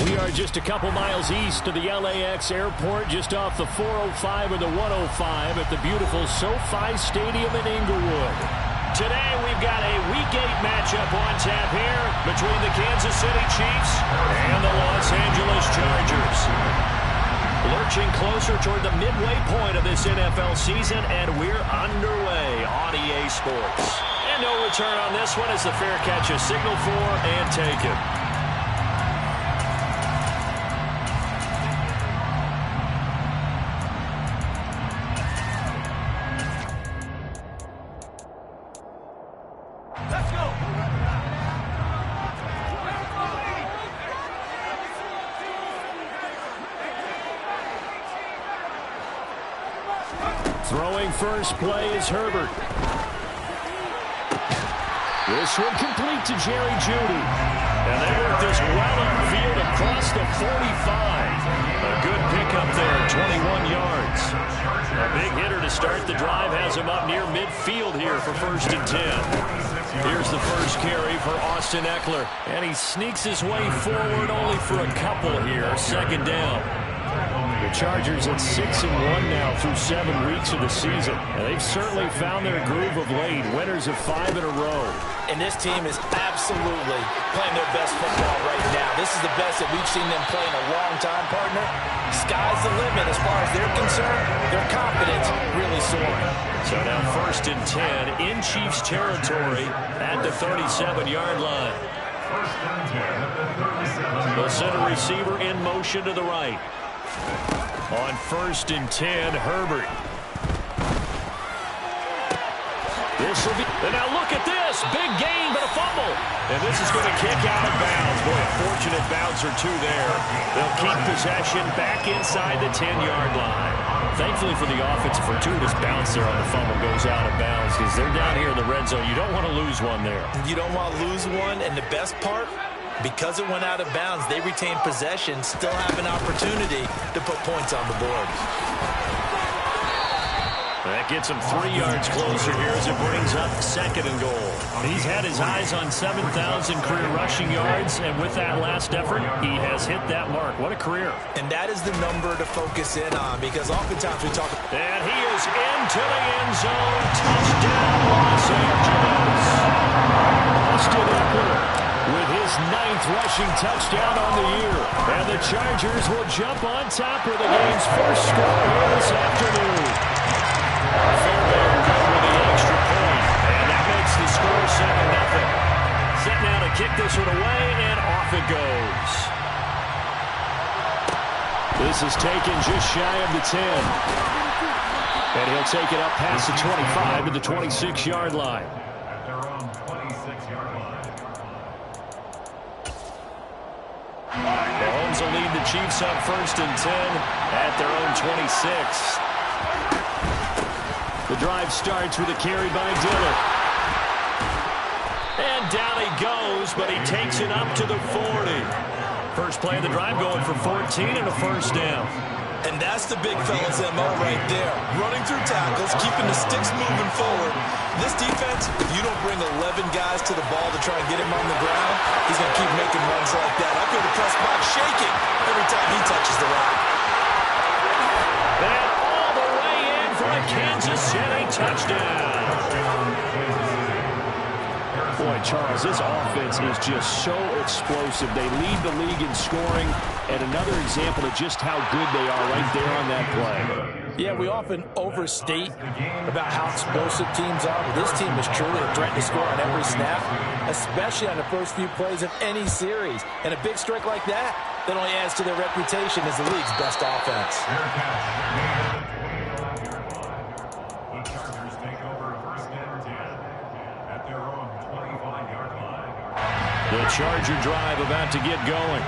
We are just a couple miles east of the LAX airport, just off the 405 or the 105 at the beautiful SoFi Stadium in Inglewood. Today we've got a Week 8 matchup on tap here between the Kansas City Chiefs and the Los Angeles Chargers. Lurching closer toward the midway point of this NFL season, and we're underway on EA Sports. And no return on this one as the fair catch is signaled for and taken. Throwing first play is Herbert. This one complete to Jerry Jeudy. And they work this well upfield across the 45. A good pickup there, 21 yards. A big hitter to start the drive has him up near midfield here for 1st and 10. Here's the first carry for Austin Ekeler. And he sneaks his way forward only for a couple here, 2nd down. The Chargers at 6-1 now through 7 weeks of the season. And they've certainly found their groove of late. Winners of 5 in a row. And this team is absolutely playing their best football right now. This is the best that we've seen them play in a long time, partner. Sky's the limit as far as they're concerned. Their confidence really soaring. So now 1st and 10 in Chiefs territory at the 37-yard line. They'll send a receiver in motion to the right. On 1st and 10, Herbert. This will be, and now look at this. Big gain, but a fumble. And this is going to kick out of bounds. Boy, a fortunate bounce or two there. They'll keep possession back inside the 10-yard line. Thankfully for the offense, a fortuitous bounce there on the fumble goes out of bounds because they're down here in the red zone. You don't want to lose one there. You don't want to lose one, and the best part, because it went out of bounds, they retain possession, still have an opportunity to put points on the board. That gets him 3 yards closer here as it brings up 2nd and goal. He's had his eyes on 7,000 career rushing yards, and with that last effort, he has hit that mark. What a career. And that is the number to focus in on, because oftentimes we talk. And he is into the end zone. Touchdown, Los Angeles. Austin Ekeler with his 9th rushing touchdown on the year. And the Chargers will jump on top of the game's first score here this afternoon. Fairbairn good with the extra point. And that makes the score 7-0. Set now to kick this one away, and off it goes. This is taken just shy of the 10. And he'll take it up past the 25 to the 26-yard line. Mahomes will lead the Chiefs up 1st and 10 at their own 26. The drive starts with a carry by Dillon. And down he goes, but he takes it up to the 40. First play of the drive going for 14 and a 1st down. And that's the big fella's MO right there. Running through tackles, keeping the sticks moving forward. This defense, if you don't bring 11 guys to the ball to try and get him on the ground, he's going to keep making runs like that. I feel the press box shaking every time he touches the rock. And all the way in for a Kansas City touchdown. Boy, Charles, this offense is just so explosive. They lead the league in scoring, and another example of just how good they are right there on that play. Yeah, we often overstate about how explosive teams are, but this team is truly a threat to score on every snap, especially on the first few plays of any series. And a big strike like that only adds to their reputation as the league's best offense. The Charger drive about to get going.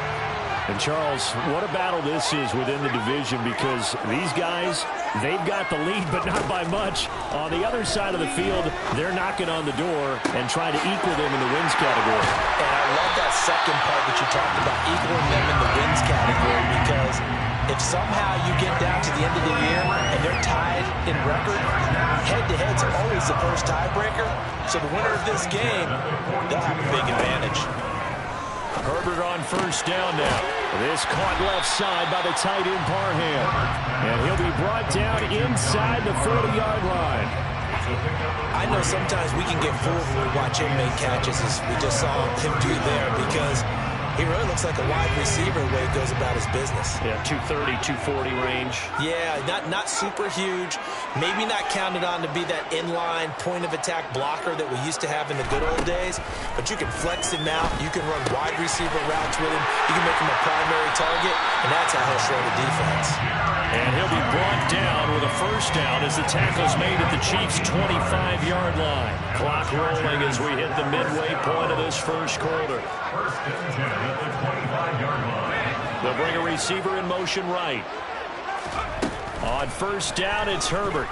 And, Charles, what a battle this is within the division, because these guys, they've got the lead, but not by much. On the other side of the field, they're knocking on the door and trying to equal them in the wins category. And I love that second part that you talked about, equaling them in the wins category, because if somehow you get down to the end of the year and they're tied in record, head-to-head's always the first tiebreaker. So the winner of this game, they'll have a big advantage. Herbert on first down now. This caught left side by the tight end Parham. And he'll be brought down inside the 40-yard line. I know sometimes we can get fooled when we watch him make catches, as we just saw him do there, because he really looks like a wide receiver the way he goes about his business. Yeah, 230, 240 range. Yeah, not super huge. Maybe not counted on to be that inline point-of-attack blocker that we used to have in the good old days, but you can flex him out. You can run wide receiver routes with him. You can make him a primary target, and that's how he'll show the defense. And he'll be brought down with a first down as the tackle's made at the Chiefs' 25-yard line. Clock rolling as we hit the midway point of this first quarter. They'll bring a receiver in motion right. On first down, it's Herbert.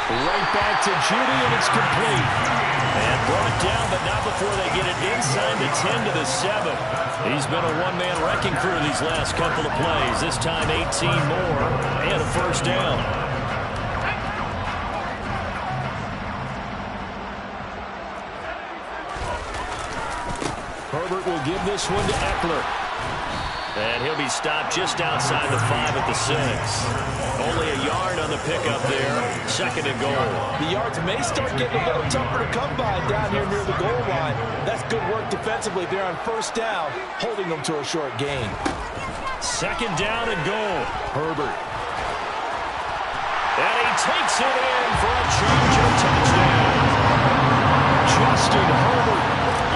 Right back to Judy, and it's complete. And brought down, but not before they get it inside the 10 to the 7. He's been a one-man wrecking crew these last couple of plays. This time 18 more and a first down. Herbert will give this one to Eckler. And he'll be stopped just outside the 5 at the 6. Only a yard on the pickup there. Second and goal. The yards may start getting a little tougher to come by down here near the goal line. That's good work defensively there on first down, holding them to a short gain. Second down and goal. Herbert. And he takes it in for a Charger touchdown. Justin Herbert,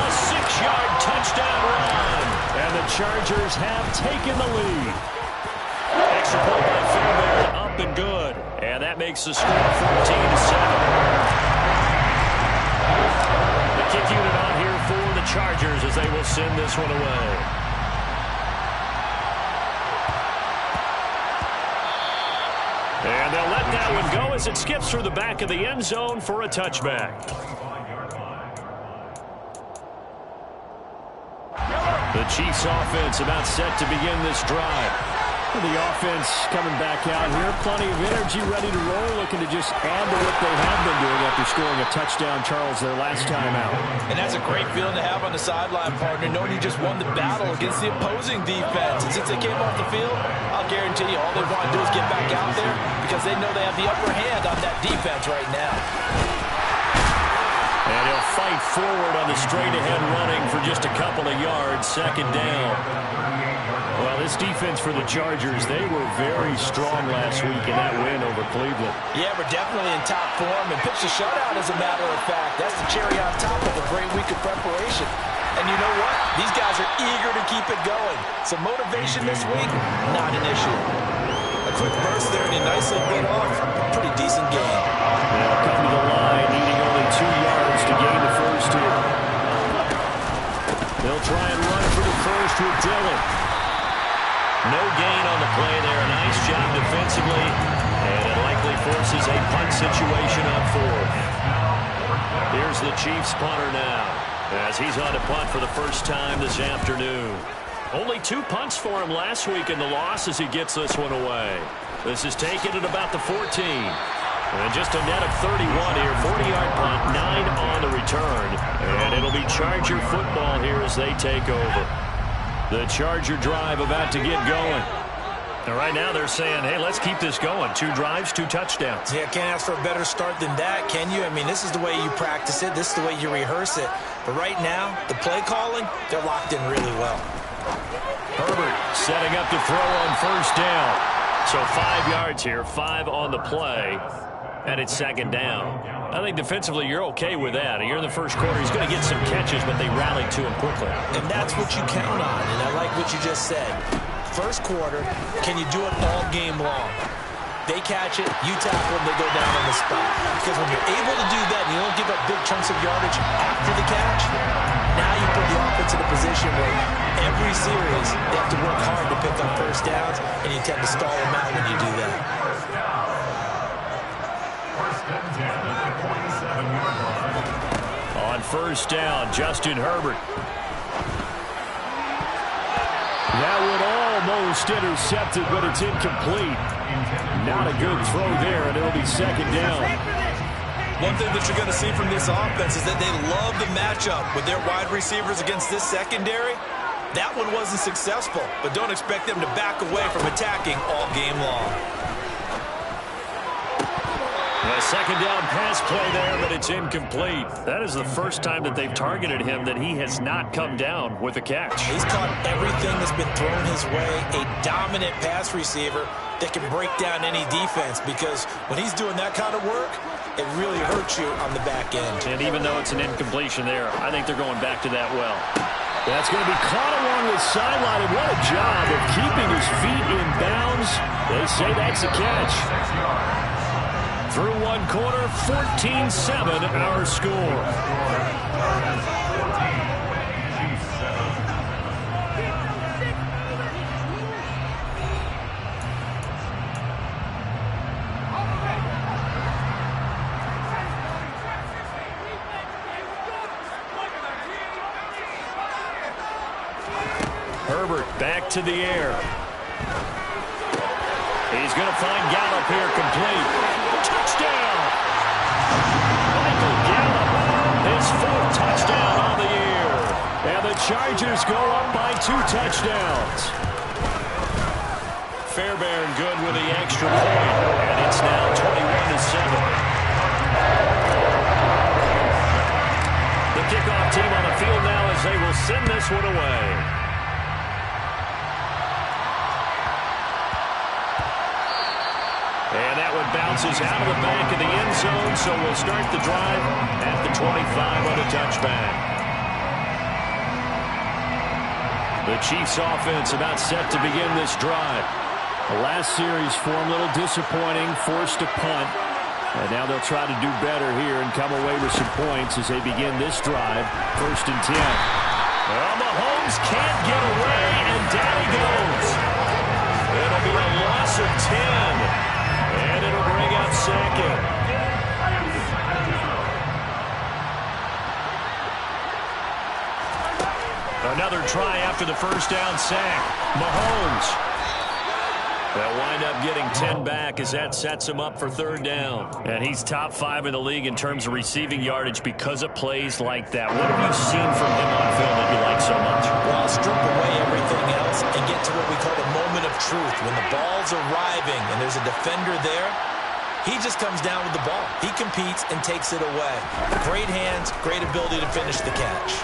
a 6-yard touchdown run. And the Chargers have taken the lead. Extra point by Fairbairn, up and good. And that makes the score 14-7. The kick unit on here for the Chargers as they will send this one away. And they'll let that one go as it skips through the back of the end zone for a touchback. The Chiefs offense about set to begin this drive. The offense coming back out here. Plenty of energy, ready to roll, looking to just add to what they have been doing after scoring a touchdown, Charles, their last time out. And that's a great feeling to have on the sideline, partner, knowing you just won the battle against the opposing defense. And since they came off the field, I'll guarantee you all they want to do is get back out there because they know they have the upper hand on that defense right now. And he'll fight forward on the straight-ahead running for just a couple of yards. Second down. Well, this defense for the Chargers, they were very strong last week in that win over Cleveland. Yeah, we're definitely in top form and pitched a shutout, as a matter of fact. That's the cherry on top of a great week of preparation. And you know what? These guys are eager to keep it going. Some motivation this week, not an issue. A quick burst there and he nicely bit off. Pretty decent game. They'll come to the line, needing only 2 yards to gain the first here. They'll try and run for the first with Dillon. No gain on the play there. A nice job defensively. And it likely forces a punt situation on fourth. Here's the Chiefs punter now, as he's on to punt for the first time this afternoon. Only 2 punts for him last week in the loss as he gets this one away. This is taken at about the 14. And just a net of 31 here. 40-yard punt, 9 on the return. And it'll be Charger football here as they take over. The Charger drive about to get going. And right now they're saying, hey, let's keep this going. 2 drives, 2 touchdowns. Yeah, can't ask for a better start than that, can you? I mean, this is the way you practice it. This is the way you rehearse it. But right now, the play calling, they're locked in really well. Herbert setting up to throw on first down. So 5 yards here, 5 on the play. And it's second down. I think defensively you're okay with that. You're in the first quarter. He's going to get some catches, but they rallied to him quickly. And that's what you count on. And I like what you just said. First quarter, can you do it all game long? They catch it, you tackle them, they go down on the spot. Because when you're able to do that and you don't give up big chunks of yardage after the catch, now you put the offense in a position where every series they have to work hard to pick up first downs, and you tend to stall them out when you do that. On first down, Justin Herbert. That would almost intercepted, but it's incomplete. Not a good throw there, and it'll be second down. One thing that you're going to see from this offense is that they love the matchup with their wide receivers against this secondary. That one wasn't successful, but don't expect them to back away from attacking all game long. A second down pass play there, but it's incomplete. That is the first time that they've targeted him that he has not come down with a catch. He's caught everything that's been thrown his way. A dominant pass receiver that can break down any defense, because when he's doing that kind of work, it really hurts you on the back end. And even though it's an incompletion there, I think they're going back to that well. That's going to be caught along the sideline, and what a job of keeping his feet in bounds. They say that's a catch. Through one quarter, 14-7 our score. Herbert back to the air. He's going to find Gallup here complete. Touchdown! Michael Gallup, his fourth touchdown on the year. And the Chargers go up by 2 touchdowns. Fairbairn good with the extra point. And it's now 21-7. The kickoff team on the field now as they will send this one away. And that one bounces out of the back of the end zone, so we'll start the drive at the 25 on a touchback. The Chiefs offense about set to begin this drive. The last series for them, a little disappointing, forced to punt. And now they'll try to do better here and come away with some points as they begin this drive, 1st and 10. Well, Mahomes can't get away, and down he goes. It'll be a loss of 10. And it'll bring up second. Another try after the first down sack. Mahomes. They'll wind up getting 10 back as that sets him up for 3rd down. And he's top 5 in the league in terms of receiving yardage because of plays like that. What have you seen from him on film that you like so much? Well, strip away everything else and get to what we call the moment of truth. When the ball's arriving and there's a defender there, he just comes down with the ball. He competes and takes it away. Great hands, great ability to finish the catch.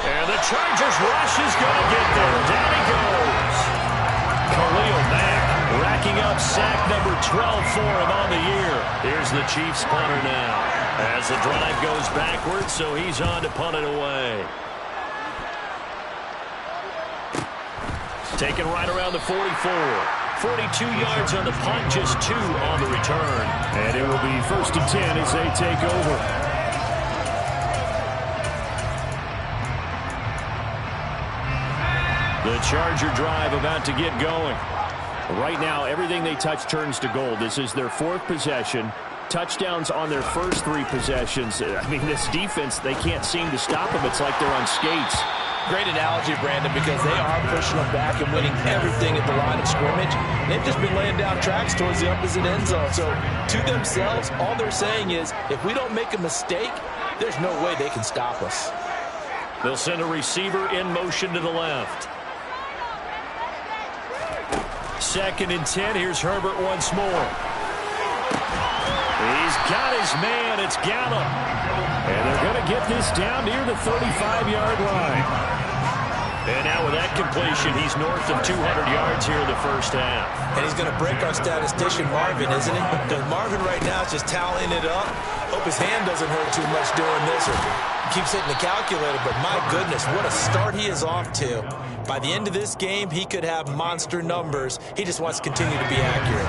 And the Chargers rush is going to get there. Down he goes. Khalil Mack racking up sack number 12 for him on the year. Here's the Chiefs punter now. As the drive goes backwards, so he's on to punt it away. Taken right around the 44. 42 yards on the punt, just 2 on the return. And it will be 1st and 10 as they take over. The Charger drive about to get going. Right now, everything they touch turns to gold. This is their 4th possession. Touchdowns on their first 3 possessions. I mean, this defense, they can't seem to stop them. It's like they're on skates. Great analogy, Brandon, because they are pushing them back and winning everything at the line of scrimmage. They've just been laying down tracks towards the opposite end zone. So, to themselves, all they're saying is, if we don't make a mistake, there's no way they can stop us. They'll send a receiver in motion to the left. 2nd and 10. Here's Herbert once more. He's got his man. It's Gallup. And they're going to get this down near the 35-yard line. And now with that completion, he's north of 200 yards here in the first half. And he's going to break our statistician Marvin, isn't he? Because Marvin right now is just tallying it up. Hope his hand doesn't hurt too much doing this or keeps hitting the calculator. But my goodness, what a start he is off to. By the end of this game, he could have monster numbers. He just wants to continue to be accurate.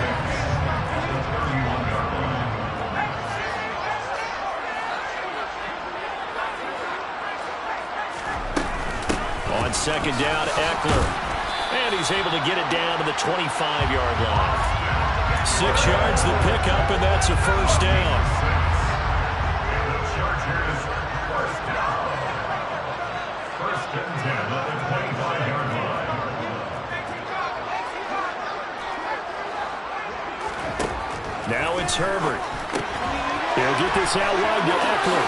On 2nd down, Eckler. And he's able to get it down to the 25-yard line. 6 yards the pickup, and that's a 1st down. Now it's Herbert. He'll get this out wide to Eckler.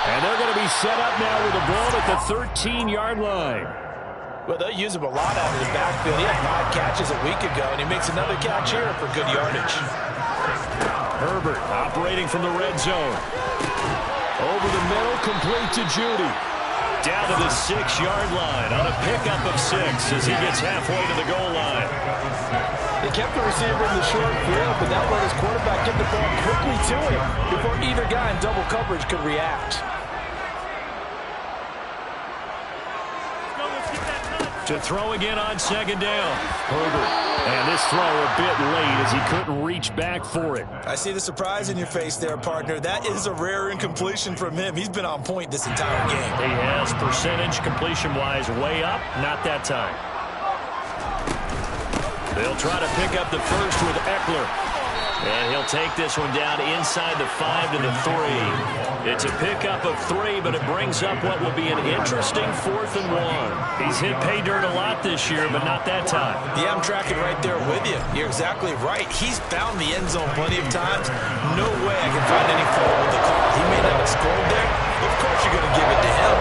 And they're going to be set up now with the ball at the 13-yard line. Well, they'll use him a lot out of the backfield. He had 5 catches a week ago, and he makes another catch here for good yardage. Herbert operating from the red zone. Over the middle, complete to Jeudy. Down to the 6-yard line on a pickup of 6 as he gets halfway to the goal line. They kept the receiver in the short field, but that let his quarterback get the ball quickly to him before either guy in double coverage could react. To throw again on 2nd down. Herbert. And this throw a bit late as he couldn't reach back for it. I see the surprise in your face there, partner. That is a rare incompletion from him. He's been on point this entire game. He has percentage completion-wise way up. Not that time. They'll try to pick up the first with Eckler. And he'll take this one down inside the 5 to the 3. It's a pickup of 3, but it brings up what will be an interesting 4th and 1. He's hit pay dirt a lot this year, but not that time. Yeah, I'm tracking right there with you. You're exactly right. He's found the end zone plenty of times. No way I can find any fault with the call. He may not have scored there, but of course you're going to give it to him.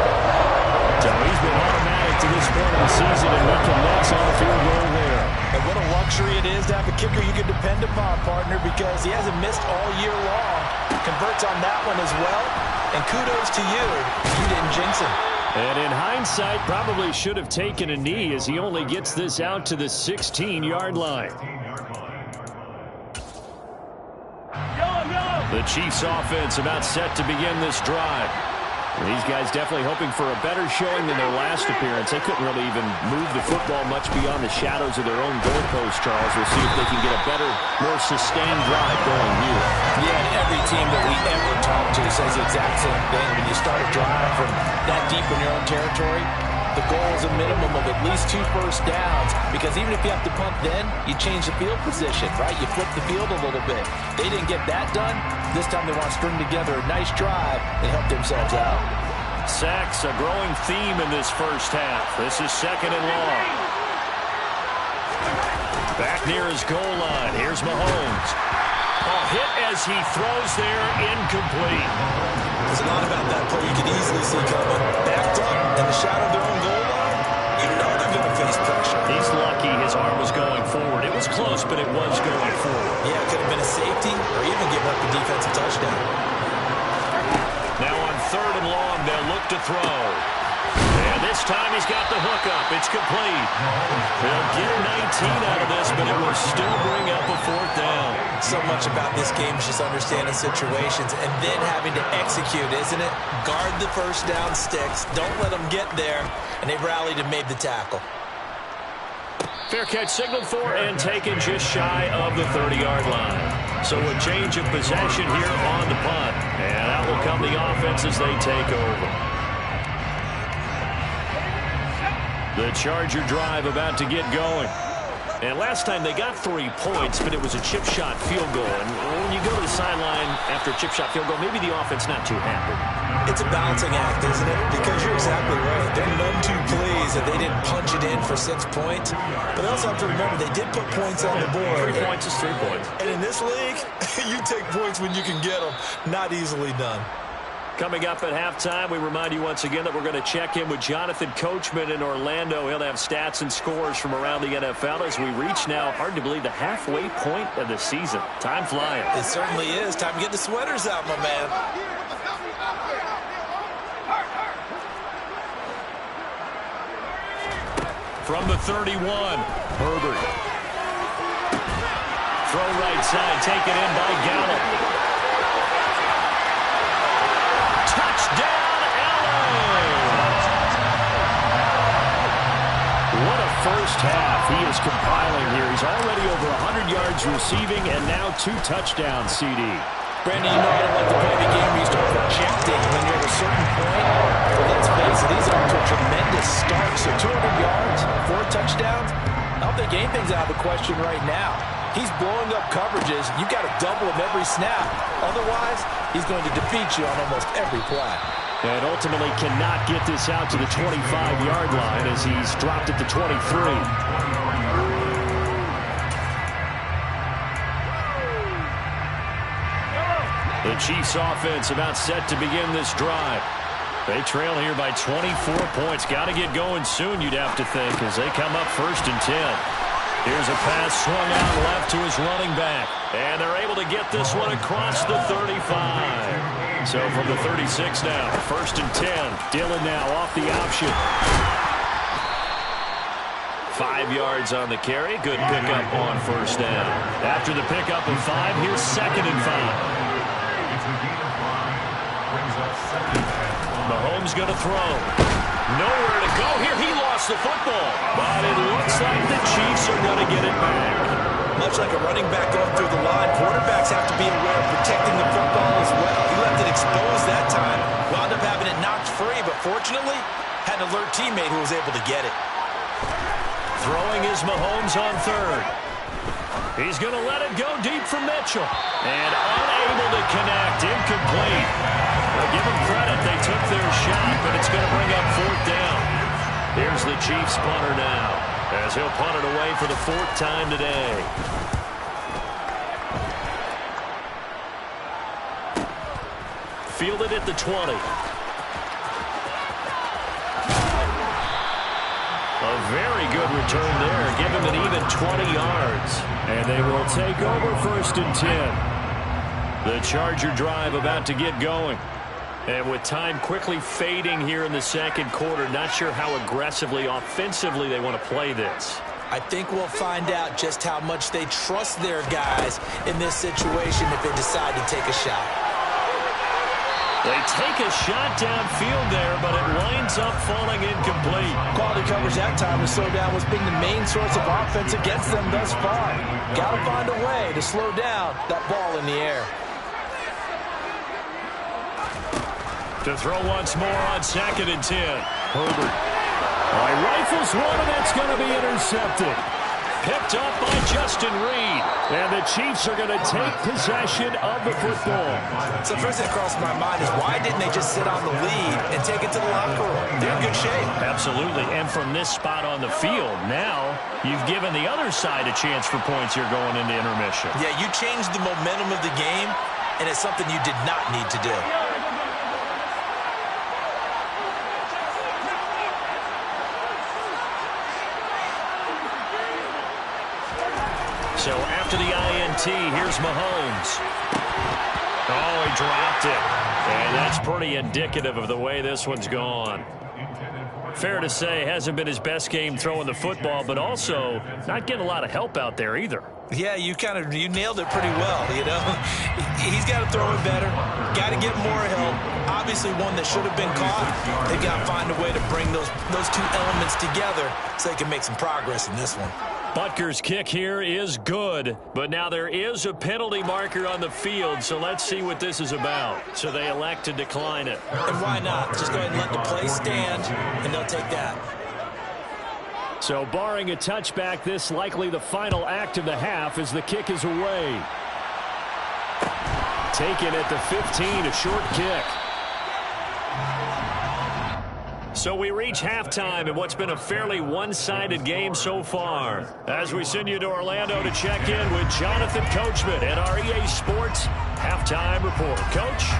So he's been automatic to this point of the season, and nothing less on the field goal there. And what a luxury it is to have a kicker you can depend upon, partner, because he hasn't missed all year long. Converts on that one as well. And kudos to you. You didn't jinx him. And in hindsight, probably should have taken a knee as he only gets this out to the 16-yard line. The Chiefs offense about set to begin this drive. These guys definitely hoping for a better showing than their last appearance. They couldn't really even move the football much beyond the shadows of their own goalpost, Charles. We'll see if they can get a better, more sustained drive going here. Yeah, and every team that we ever talk to says the exact same thing. When you start a drive from that deep in your own territory, the goal is a minimum of at least 2 first downs, because even if you have to punt then, you change the field position, right? You flip the field a little bit. They didn't get that done. This time they want to string together a nice drive and help themselves out. Sacks, a growing theme in this first half. This is 2nd and long. Back near his goal line. Here's Mahomes. Hit as he throws there, incomplete. There's a lot about that play you can easily see coming. Backed up in the shadow of their own goal line, you know they're going to face pressure. He's lucky his arm was going forward. It was close, but it was going forward. Yeah, it could have been a safety or even giving up a defensive touchdown. Now on 3rd and long, they'll look to throw. And this time he's got the hook up. It's complete. They'll get 19 out of this, but it will still bring up a 4th down. So much about this game is just understanding situations and then having to execute, isn't it? Guard the first down sticks. Don't let them get there. And they've rallied and made the tackle. Fair catch signaled for and taken just shy of the 30-yard line. So a change of possession here on the punt. And out will come the offense as they take over. The Charger drive about to get going. And last time they got 3 points, but it was a chip shot field goal. And when you go to the sideline after a chip shot field goal, maybe the offense not too happy. It's a balancing act, isn't it? Because you're exactly right. They're none too pleased that they didn't punch it in for 6 points. But they also have to remember they did put points on the board. 3 points is 3 points. And in this league, you take points when you can get them. Not easily done. Coming up at halftime, we remind you once again that we're going to check in with Jonathan Coachman in Orlando. He'll have stats and scores from around the NFL as we reach now, hard to believe, the halfway point of the season. Time flying. It certainly is. Time to get the sweaters out, my man. From the 31, Herbert. Throw right side, taken in by Gallup. Touchdown, Allen! What a first half he is compiling here. He's already over 100 yards receiving and now 2 touchdowns, CD. Brandon, you know I don't like to play the game where you start projecting when you're at a certain point. But let's face it, he's off to a tremendous start. So 200 yards, 4 touchdowns. I don't think anything's out of the question right now. He's blowing up coverages. You've got to double him every snap. Otherwise, he's going to defeat you on almost every play. And ultimately cannot get this out to the 25-yard line as he's dropped at the 23. The Chiefs offense about set to begin this drive. They trail here by 24 points. Got to get going soon, you'd have to think, as they come up 1st and 10. Here's a pass swung out left to his running back. And they're able to get this one across the 35. So from the 36 now, 1st and 10. Dillon now off the option. 5 yards on the carry. Good pickup on 1st down. After the pickup of 5, here's 2nd and 5. Mahomes going to throw. Nowhere to go here. He lost the football. But it looks like the Chiefs are going to get it back. Much like a running back going through the line, quarterbacks have to be aware of protecting the football as well. He left it exposed that time. Wound up having it knocked free, but fortunately, had an alert teammate who was able to get it. Throwing is Mahomes on 3rd. He's going to let it go deep for Mitchell. And unable to connect. Incomplete. Well, give them credit. They took their shot, but it's going to bring up 4th down. Here's the Chiefs punter now, as he'll punt it away for the 4th time today. Fielded at the 20. A very good return there. Give him an even 20 yards. And they will take over 1st and 10. The Charger drive about to get going. And with time quickly fading here in the 2nd quarter, not sure how aggressively, offensively they want to play this. I think we'll find out just how much they trust their guys in this situation if they decide to take a shot. They take a shot downfield there, but it winds up falling incomplete. Quality coverage that time to slow down what's been the main source of offense against them thus far. Got to find a way to slow down that ball in the air. To throw once more on 2nd and 10. Herbert. Rifles one, and it's going to be intercepted. Picked up by Justin Reed. And the Chiefs are going to take possession of the football. So first thing that crossed my mind is why didn't they just sit on the lead and take it to the locker room? They're in good shape. Absolutely. And from this spot on the field, now you've given the other side a chance for points here going into intermission. Yeah, you changed the momentum of the game, and it's something you did not need to do. So after the INT, here's Mahomes. Oh, he dropped it. And that's pretty indicative of the way this one's gone. Fair to say, hasn't been his best game throwing the football, but also not getting a lot of help out there either. Yeah, you nailed it pretty well, you know. He's got to throw it better. Got to get more help. Obviously one that should have been caught. They've got to find a way to bring those two elements together so they can make some progress in this one. Butker's kick here is good, but now there is a penalty marker on the field, so let's see what this is about. So they elect to decline it. And why not? Just go ahead and let the play stand, and they'll take that. So barring a touchback, this likely the final act of the half as the kick is away. Taken at the 15, a short kick. So we reach halftime in what's been a fairly one-sided game so far. As we send you to Orlando to check in with Jonathan Coachman at our EA Sports Halftime Report. Coach?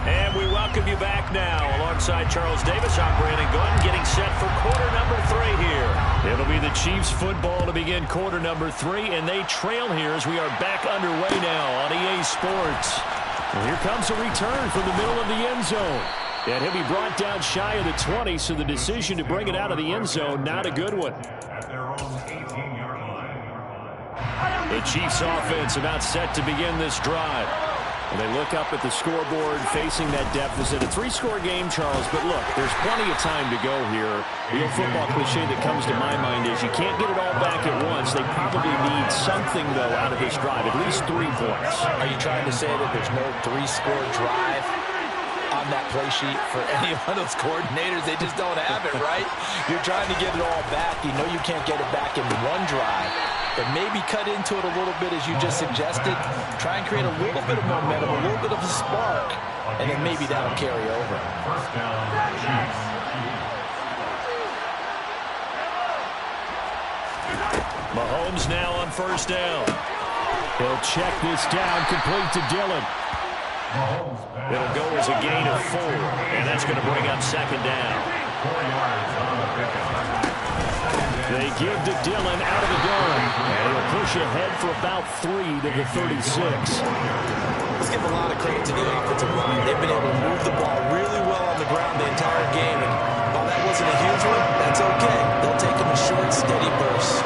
And we welcome you back now. Alongside Charles Davis, I'm Brandon Gordon, getting set for quarter number 3 here. It'll be the Chiefs football to begin quarter number 3, and they trail here as we are back underway now on EA Sports. And here comes a return from the middle of the end zone. And he'll be brought down shy of the 20, so the decision to bring it out of the end zone, not a good one. The Chiefs offense about set to begin this drive. And they look up at the scoreboard facing that deficit. A 3-score game, Charles, but look, there's plenty of time to go here. The old football cliche that comes to my mind is you can't get it all back at once. They probably need something, though, out of this drive, at least 3 points. Are you trying to say that there's no 3-score drive on that play sheet for any of those coordinators? They just don't have it, right? You're trying to get it all back. You know you can't get it back in one drive. But maybe cut into it a little bit, as you just suggested. Try and create a little bit of momentum, a little bit of a spark, and then maybe that'll carry over. First down, Chiefs. Mahomes now on first down. He'll check this down, complete to Dillon. It'll go as a gain of 4, and that's going to bring up second down. They give to Dillon out of the gun, and he'll push ahead for about 3 to the 36. Let's give a lot of credit to the offensive line. They've been able to move the ball really well on the ground the entire game, and while that wasn't a huge one, that's okay. They'll take them in short, steady bursts.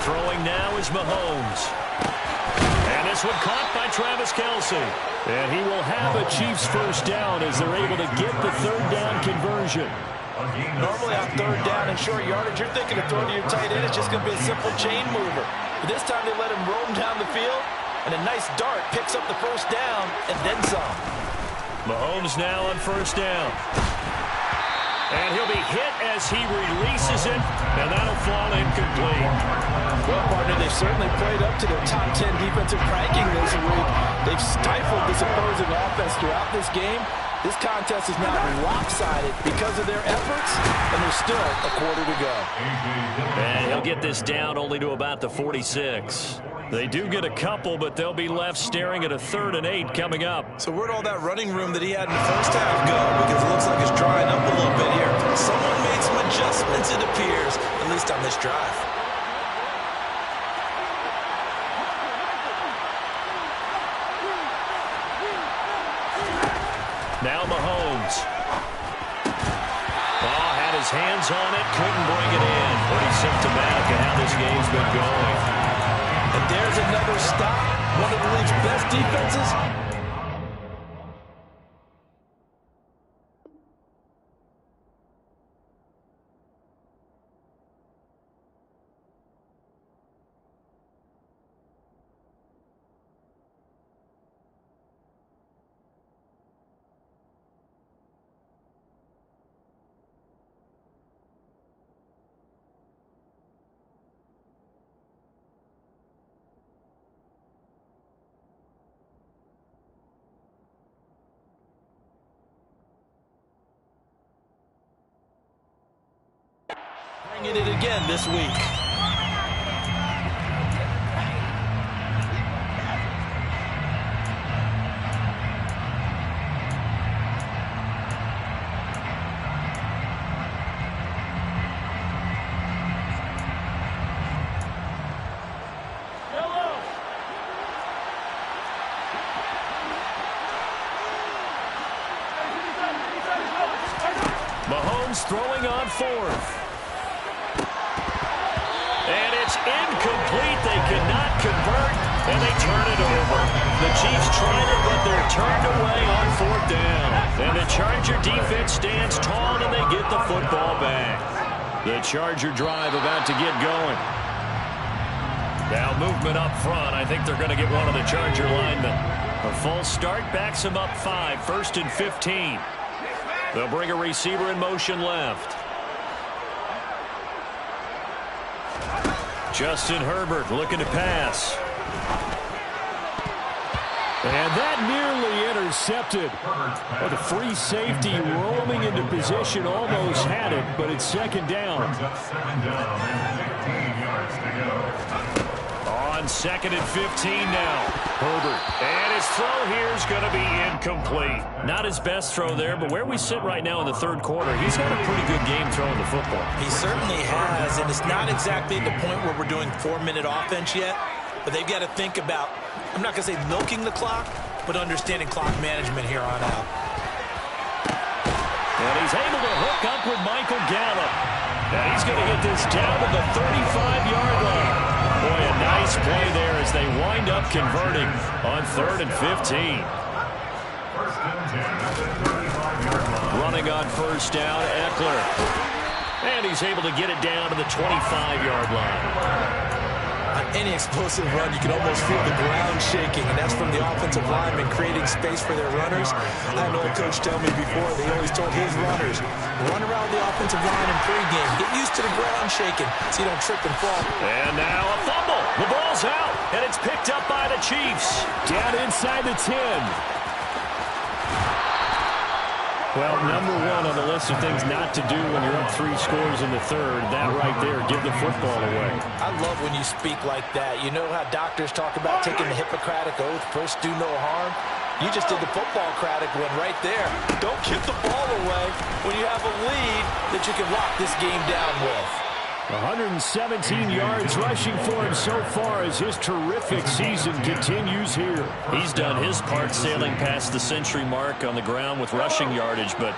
Throwing now is Mahomes. And this one caught by Travis Kelce. And he will have a Chiefs first down as they're able to get the third down conversion. Normally on third down and short yardage, you're thinking of throwing to your tight end. It's just going to be a simple chain mover. But this time they let him roam down the field, and a nice dart picks up the first down and then some. Mahomes now on first down. And he'll be hit as he releases it, and that'll fall incomplete. Well, partner, they've certainly played up to their top 10 defensive ranking this week. They've stifled this opposing offense throughout this game. This contest is now lopsided because of their efforts, and there's still a quarter to go. And he'll get this down only to about the 46. They do get a couple, but they'll be left staring at a 3rd and 8 coming up. So where'd all that running room that he had in the first half go? Because it looks like it's drying up a little bit here. Someone made some adjustments, it appears, at least on this drive. Now Mahomes. Oh, had his hands on it, couldn't bring it in. Pretty symptomatic of how this game's been going. And there's another stop. One of the league's best defenses. Bringing it again this week. Mahomes throwing on 4th. And it's incomplete. They cannot convert, and they turn it over. The Chiefs tried it, but they're turned away on 4th down. And the Charger defense stands tall, and they get the football back. The Charger drive about to get going. Now movement up front. I think they're going to get one of the Charger linemen. A false start backs them up 5, 1st and 15. They'll bring a receiver in motion left. Justin Herbert looking to pass. And that nearly intercepted. Well, the free safety roaming into position almost had it, but it's second down. On 2nd and 15 now. Herbert. And his throw here is going to be incomplete. Not his best throw there, but where we sit right now in the 3rd quarter, he's had a pretty good game throwing the football. He certainly has, and it's not exactly at the point where we're doing 4-minute offense yet, but they've got to think about, I'm not going to say milking the clock, but understanding clock management here on out. And he's able to hook up with Michael Gallup. And he's going to get this down to the 35-yard line. Boy, a nice play there as they wind up converting on 3rd and 15. Running on first down, Eckler. And he's able to get it down to the 25-yard line. On any explosive run, you can almost feel the ground shaking, and that's from the offensive linemen creating space for their runners. I had an old coach tell me before, they always told his runners, run around the offensive line in pregame. Get used to the ground shaking so you don't trip and fall. And now a fumble. The ball's out, and it's picked up by the Chiefs. Down inside the 10. Well, number one on the list of things not to do when you're up 3 scores in the third, that right there, give the football away. I love when you speak like that. You know how doctors talk about taking the Hippocratic Oath, first do no harm? You just did the football-cratic one right there. Don't give the ball away when you have a lead that you can lock this game down with. 117 yards rushing for him so far as his terrific season continues here. He's done his part sailing past the century mark on the ground with rushing yardage, but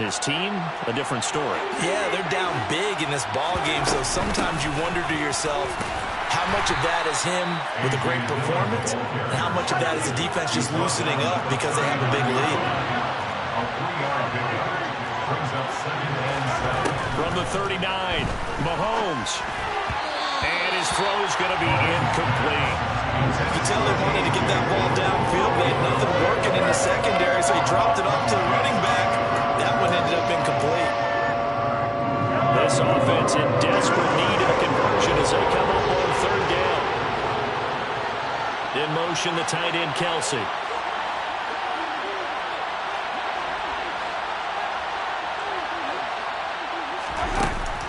his team, a different story. Yeah, they're down big in this ball game, so sometimes you wonder to yourself how much of that is him with a great performance and how much of that is the defense just loosening up because they have a big lead. From the 39, Mahomes. And his throw's going to be incomplete. You can tell they wanted to get that ball downfield. They had nothing working in the secondary, so he dropped it off to the running back. That one ended up incomplete. This offense in desperate need of a conversion as they come up on third down. In motion, the tight end, Kelsey.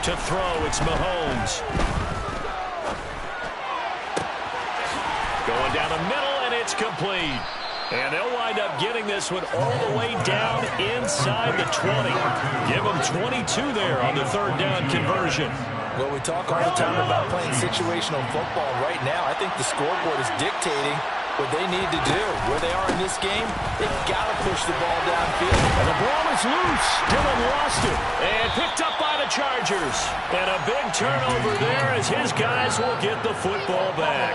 To throw, it's Mahomes. Going down the middle, and it's complete. And they'll wind up getting this one all the way down inside the 20. Give them 22 there on the third down conversion. Well, we talk all the time about playing situational football. Right now, I think the scoreboard is dictating what they need to do. Where they are in this game, they've got to push the ball downfield. And the ball is loose. Dillon lost it. And picked up by the Chargers. And a big turnover there as his guys will get the football back.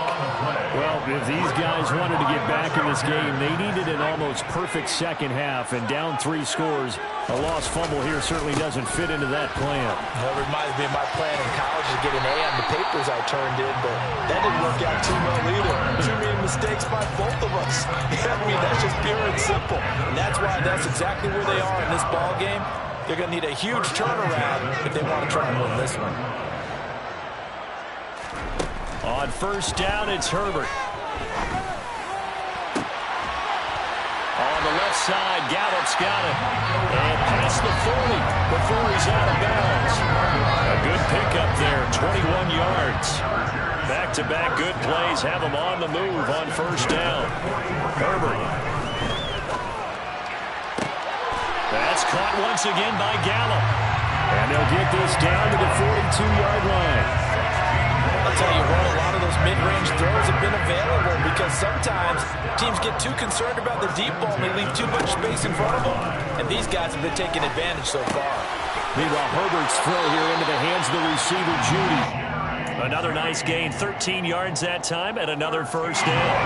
Well, if these guys wanted to get back in this game, they needed an almost perfect second half. And down 3 scores, a lost fumble here certainly doesn't fit into that plan. That reminds me of my plan in college to get an A on the papers I turned in, but that didn't work out too well either. Too many mistakes by both of us. I mean, that's just pure and simple. And that's why that's exactly where they are in this ball game. They're going to need a huge turnaround if they want to try and win this one. On first down, it's Herbert. On the left side, Gallup's got it. And past the 40 before he's out of bounds. A good pickup there, 21 yards. Back-to-back good plays have him on the move on first down. Herbert. That's caught once again by Gallup. And they'll get this down to the 42-yard line. I'll tell you what, a lot of those mid-range throws have been available because sometimes teams get too concerned about the deep ball and they leave too much space in front of them. And these guys have been taking advantage so far. Meanwhile, Herbert's throw here into the hands of the receiver, Judy. Another nice gain, 13 yards that time, and another first down.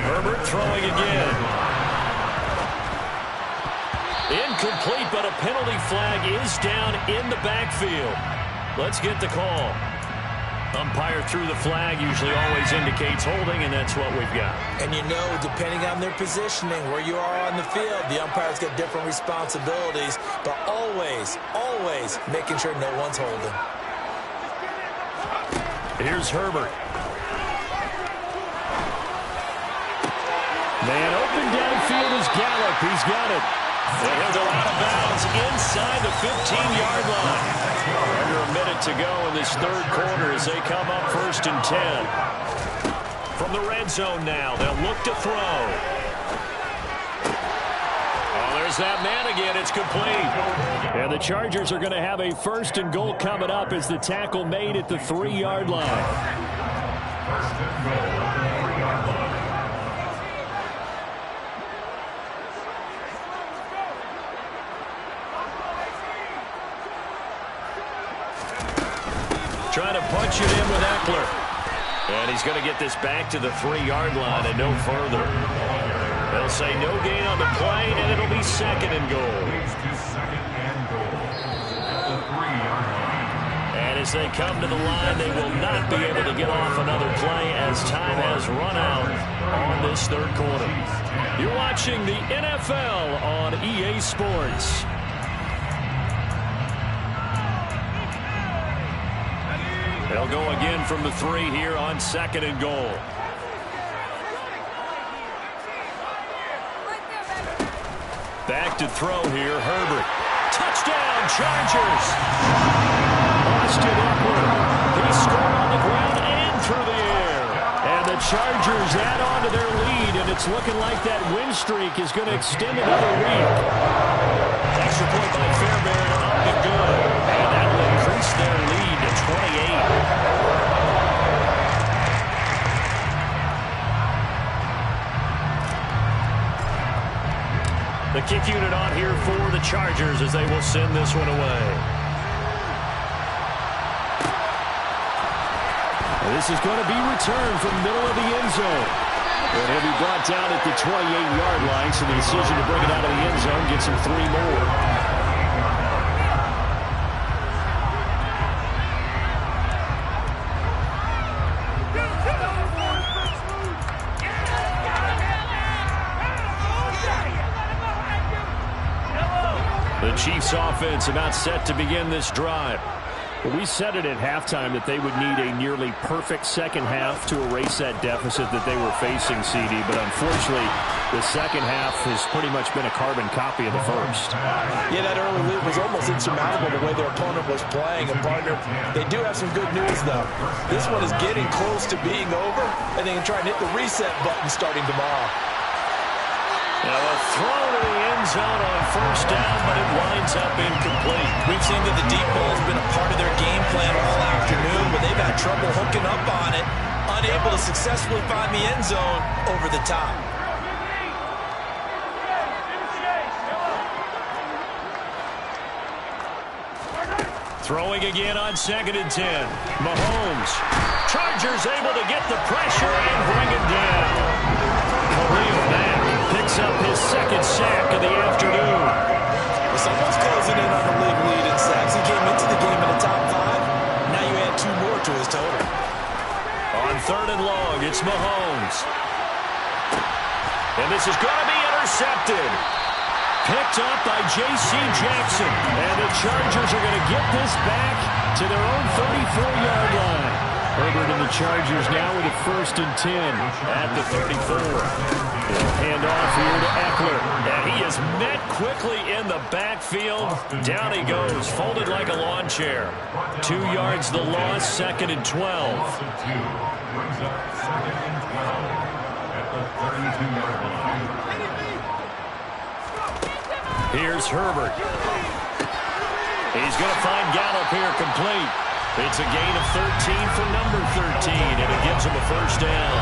Herbert throwing again. Incomplete, but a penalty flag is down in the backfield. Let's get the call. Umpire threw the flag, usually always indicates holding, and that's what we've got. And you know, depending on their positioning, where you are on the field, the umpire's got different responsibilities, but always, always making sure no one's holding. Here's Herbert. Man open downfield is Gallup. He's got it. And he'll go out of bounds inside the 15-yard line. Under a minute to go in this third quarter as they come up first and 10. From the red zone now, they'll look to throw. Oh, there's that man again. It's complete. And the Chargers are going to have a first and goal coming up as the tackle made at the 3-yard line. First and goal. Trying to punch it in with Eckler. And he's going to get this back to the 3-yard line and no further. They'll say no gain on the play, and it'll be second and goal. And as they come to the line, they will not be able to get off another play as time has run out on this third quarter. You're watching the NFL on EA Sports. They'll go again from the 3 here on second and goal. Back to throw here, Herbert. Touchdown, Chargers! Austin Eckler. He scored on the ground and through the air. And the Chargers add on to their lead, and it's looking like that win streak is going to extend another week. Extra point by Fairbairn, up and good. And that will increase their lead to 28. The kick unit on here for the Chargers as they will send this one away. And this is going to be returned from the middle of the end zone. And he'll be brought down at the 28-yard line, so the decision to bring it out of the end zone gets him 3 more. The Chiefs offense about set to begin this drive. Well, we said it at halftime that they would need a nearly perfect second half to erase that deficit that they were facing, CD. But unfortunately, the second half has pretty much been a carbon copy of the first. Yeah, that early lead was almost insurmountable the way their opponent was playing. And, partner, they do have some good news, though. This one is getting close to being over, and they can try and hit the reset button starting tomorrow. Now a throw to the end zone on first down, but it winds up incomplete. We've seen that the deep ball has been a part of their game plan all afternoon, but they've had trouble hooking up on it, unable to successfully find the end zone over the top. Throwing again on 2nd and 10. Mahomes. Chargers able to get the pressure and bring it down. Khalil Mack picks up his second sack of the afternoon. Well, someone's closing in on the league lead in sacks. He came into the game in the top 5. Now you add 2 more to his total. On 3rd and long, it's Mahomes. And this is going to be intercepted. Picked up by J.C. Jackson. And the Chargers are going to get this back to their own 34-yard line. Herbert and the Chargers now with a 1st and 10 at the 34. They'll hand off here to Eckler. And he is met quickly in the backfield. Down he goes, folded like a lawn chair. 2 yards the loss, 2nd and 12. Here's Herbert. He's going to find Gallup here complete. It's a gain of 13 for number 13, and it gives him a first down.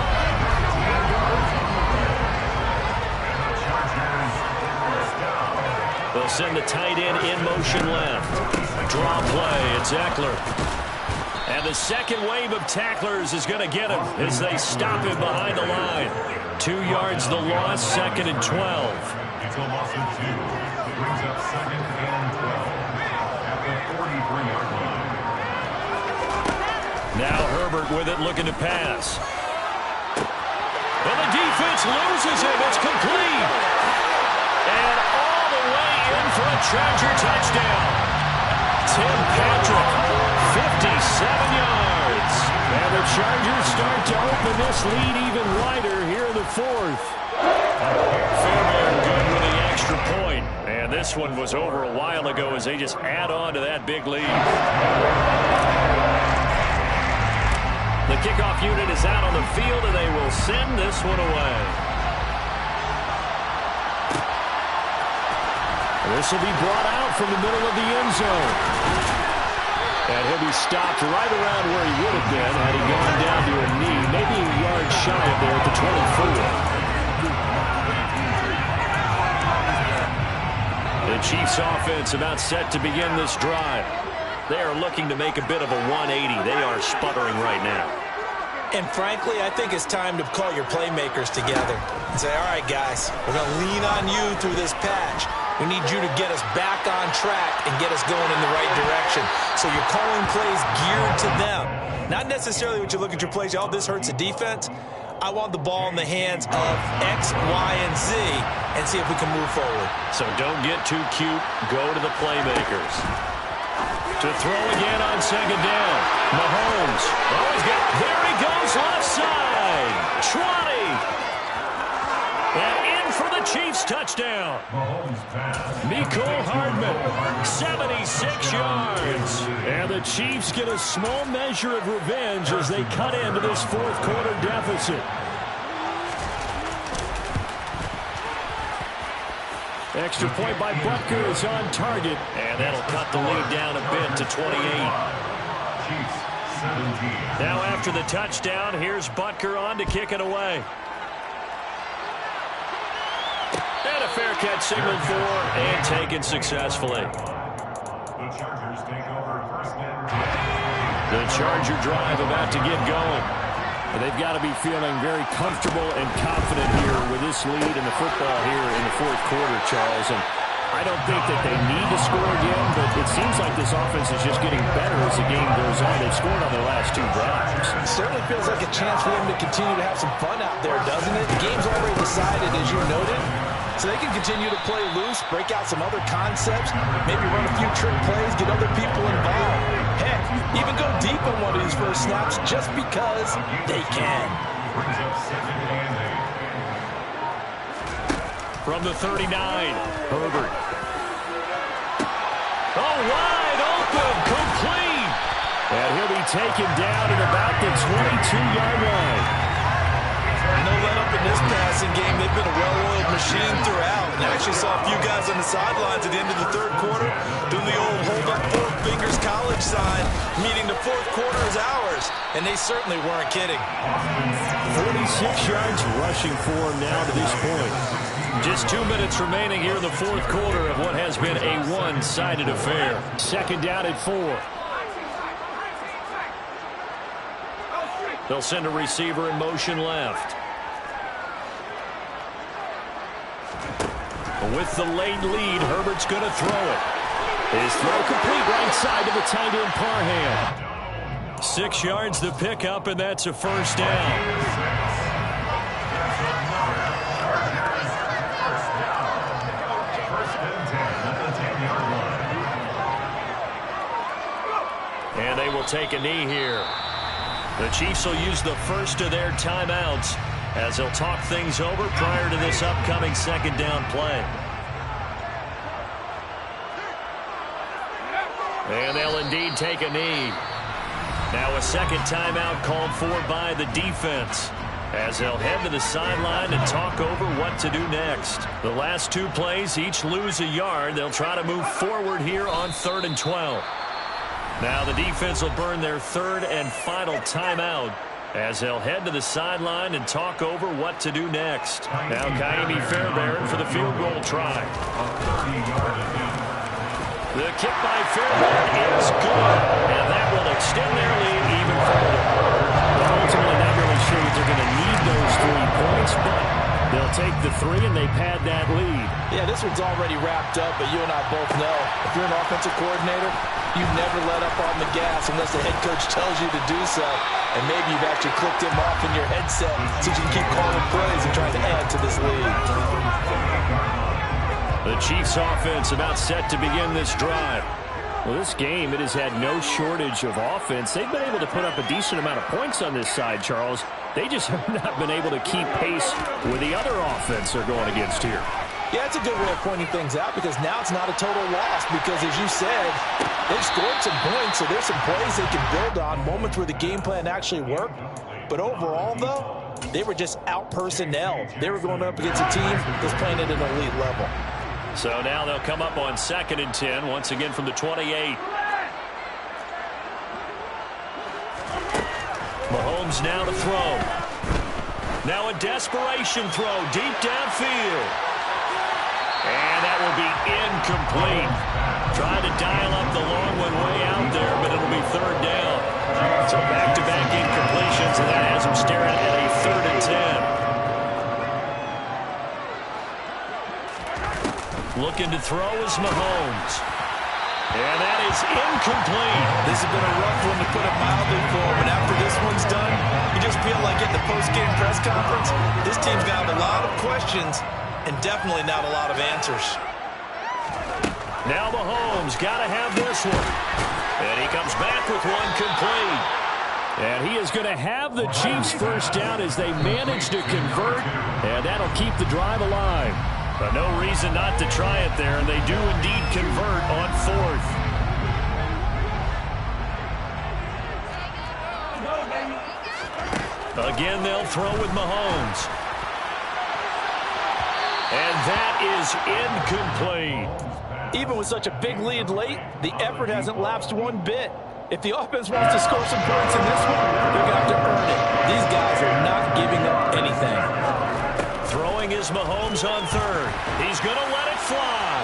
They'll send the tight end in motion left. Draw play, it's Eckler. And the second wave of tacklers is going to get him as they stop him behind the line. 2 yards the loss, 2nd and 12. It's a loss of 2. Brings up 2nd and 12 at the 43-yard line. Now Herbert with it, looking to pass. And the defense loses him. It's complete. And all the way in for a Charger touchdown. Tim Patrick, 57 yards. And the Chargers start to open this lead even wider here in the 4th. Fairbairn good with the extra point. And this one was over a while ago as they just add on to that big lead. The kickoff unit is out on the field, and they will send this one away. This will be brought out from the middle of the end zone. And he'll be stopped right around where he would have been had he gone down to a knee, maybe a yard shy of there at the 24. The Chiefs offense about set to begin this drive. They are looking to make a bit of a 180. They are sputtering right now. And frankly, I think it's time to call your playmakers together and say, all right, guys, we're going to lean on you through this patch. We need you to get us back on track and get us going in the right direction. So you're calling plays geared to them. Not necessarily when you look at your plays, oh, this hurts the defense. I want the ball in the hands of X, Y, and Z and see if we can move forward. So don't get too cute. Go to the playmakers. To throw again on 2nd down. Mahomes. Oh, there he goes, left side. 20. And in for the a Chiefs touchdown. Mecole Hardman, 76 yards. And the Chiefs get a small measure of revenge as they cut into this fourth quarter deficit. Extra point by Butker is on target. And that'll cut the lead down a bit to 28. Now after the touchdown, here's Butker on to kick it away. And a fair catch signaled for and taken successfully. The Chargers take over first and 10. The Charger drive about to get going. They've got to be feeling very comfortable and confident here with this lead in the football here in the fourth quarter, Charles. And I don't think that they need to score again, but it seems like this offense is just getting better as the game goes on. They've scored on their last two drives. It certainly feels like a chance for them to continue to have some fun out there, doesn't it? The game's already decided, as you noted. So they can continue to play loose, break out some other concepts, maybe run a few trick plays, get other people involved. Heck, even go deep on one of these first snaps just because they can. Brings up second and 8. From the 39, Herbert. Oh, wide open, complete. And he'll be taken down at about the 22-yard line. No let up in this passing game. They've been a well-oiled machine throughout. And I actually saw a few guys on the sidelines at the end of the third quarter doing the old hold up four fingers college sign, meaning the fourth quarter is ours. And they certainly weren't kidding. 46 yards rushing for him now to this point. Just 2 minutes remaining here in the fourth quarter of what has been a one-sided affair. Second down at 4. They'll send a receiver in motion left. With the late lead, Herbert's going to throw it. His throw complete right side to the tight end Parham. 6 yards the pickup, and that's a first down. And they will take a knee here. The Chiefs will use the first of their timeouts as they'll talk things over prior to this upcoming second down play. And they'll indeed take a knee. Now a second timeout called for by the defense as they'll head to the sideline and talk over what to do next. The last two plays each lose a yard. They'll try to move forward here on 3rd and 12. Now the defense will burn their third and final timeout as they'll head to the sideline and talk over what to do next. Now Ka'imi Fairbairn for the field goal try. The kick by Fairbairn is good, and that will extend their lead even further. Well, ultimately, not really sure that they're going to need those 3 points, but they'll take the 3 and they pad that lead. Yeah, this one's already wrapped up, but you and I both know if you're an offensive coordinator, you never let up on the gas unless the head coach tells you to do so. And maybe you've actually clicked him off in your headset so you can keep calling plays and trying to add to this lead. The Chiefs offense about set to begin this drive. Well, this game, it has had no shortage of offense. They've been able to put up a decent amount of points on this side, Charles. They just have not been able to keep pace with the other offense they're going against here. Yeah, it's a good way of pointing things out because now it's not a total loss because, as you said, they've scored some points, so there's some plays they can build on, moments where the game plan actually worked. But overall, though, they were just out-personnel. They were going up against a team that's playing at an elite level. So now they'll come up on 2nd and 10, once again from the 28. Mahomes now to throw. Now a desperation throw deep downfield. And that will be incomplete. Trying to dial up the long one way out there, but it'll be 3rd down. So back-to-back incompletions, and that has them staring at a 3rd and 10. Looking to throw is Mahomes. And that is incomplete. This has been a rough one to put it mildly for him, but after this one's done, you just feel like at the post-game press conference, this team's got a lot of questions and definitely not a lot of answers. Now Mahomes got to have this one. And he comes back with one complete. And he is going to have the Chiefs first down as they manage to convert, and that'll keep the drive alive. But no reason not to try it there, and they do indeed convert on 4th. Again, they'll throw with Mahomes. And that is incomplete. Even with such a big lead late, the effort hasn't lapsed one bit. If the offense wants to score some points in this one, they're going to have to earn it. These guys are not giving up anything. Throwing is Mahomes on 3rd. He's going to let it fly.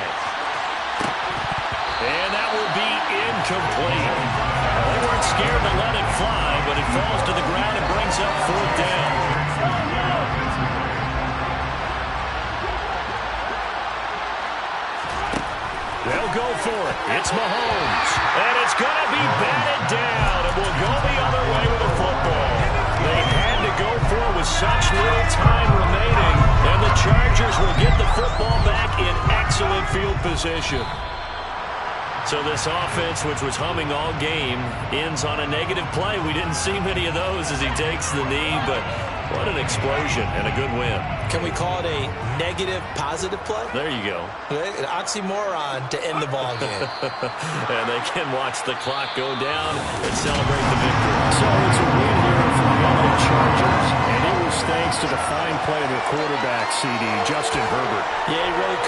And that will be incomplete. Well, they weren't scared to let it fly, but it falls to the ground and brings up 4th down. They'll go for it. It's Mahomes. And it's going to be batted down. It will go the other way with the football. They had to go for it with such little time remaining. And the Chargers will get the football back in excellent field position. So this offense, which was humming all game, ends on a negative play. We didn't see many of those as he takes the knee, but what an explosion and a good win. Can we call it a negative positive play? There you go. An oxymoron to end the ball game. And they can watch the clock go down and celebrate the victory. So it's a win here for the LA Chargers, and it was thanks to the fine play of their quarterback, CD, Justin Herbert. Yeah, he really